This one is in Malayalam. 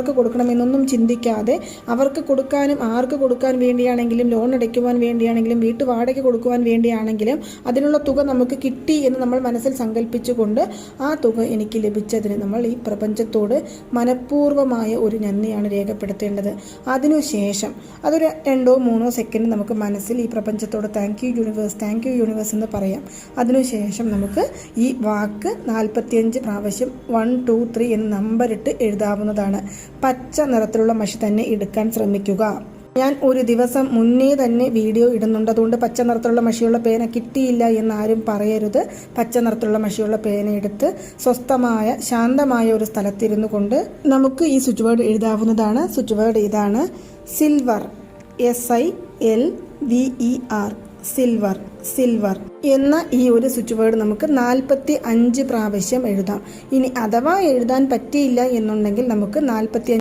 ആർക്ക് കൊടുക്കണമെന്നൊന്നും ചിന്തിക്കാതെ അവർക്ക് കൊടുക്കാനും ആർക്ക് കൊടുക്കാൻ വേണ്ടിയാണെങ്കിലും ലോൺ അടയ്ക്കുവാൻ വേണ്ടിയാണെങ്കിലും വീട്ടുവാടക കൊടുക്കുവാൻ വേണ്ടിയാണെങ്കിലും അതിനുള്ള തുക നമുക്ക് കിട്ടി എന്ന് നമ്മൾ മനസ്സിൽ സങ്കല്പിച്ചുകൊണ്ട് ആ തുക എനിക്ക് ലഭിച്ചതിന് നമ്മൾ ഈ പ്രപഞ്ചത്തോട് മനഃപൂർവ്വമായ ഒരു നന്ദിയാണ് രേഖപ്പെടുത്തേണ്ടത്. അതിനുശേഷം അതൊരു 2-3 സെക്കൻഡ് നമുക്ക് മനസ്സിൽ ഈ പ്രപഞ്ചത്തോട് താങ്ക് യു യൂണിവേഴ്സ് എന്ന് പറയാം. അതിനുശേഷം നമുക്ക് ഈ വാക്ക് 45 പ്രാവശ്യം 1 2 3 എന്ന് നമ്പറിട്ട് എഴുതാവുന്നതാണ്. പച്ച നിറത്തിലുള്ള മഷി തന്നെ എടുക്കാൻ ശ്രമിക്കുക. ഞാൻ ഒരു ദിവസം മുന്നേ തന്നെ വീഡിയോ ഇടുന്നുണ്ട്. അതുകൊണ്ട് പച്ച നിറത്തിലുള്ള മഷിയുള്ള പേന കിട്ടിയില്ല എന്നാരും പറയരുത്. പച്ച നിറത്തിലുള്ള മഷിയുള്ള പേന എടുത്ത് സ്വസ്ഥമായ ശാന്തമായ ഒരു സ്ഥലത്തിരുന്നു കൊണ്ട് നമുക്ക് ഈ സ്വിച്ച് വേർഡ് എഴുതാവുന്നതാണ്. സ്വിച്ച് വേർഡ് ഇതാണ്: സിൽവർ, SILVER, സിൽവർ എന്ന ഈ ഒരു സ്വിച്ച് വേർഡ് നമുക്ക് 45 പ്രാവശ്യം എഴുതാം. ഇനി അഥവാ എഴുതാൻ പറ്റിയില്ല എന്നുണ്ടെങ്കിൽ നമുക്ക് 45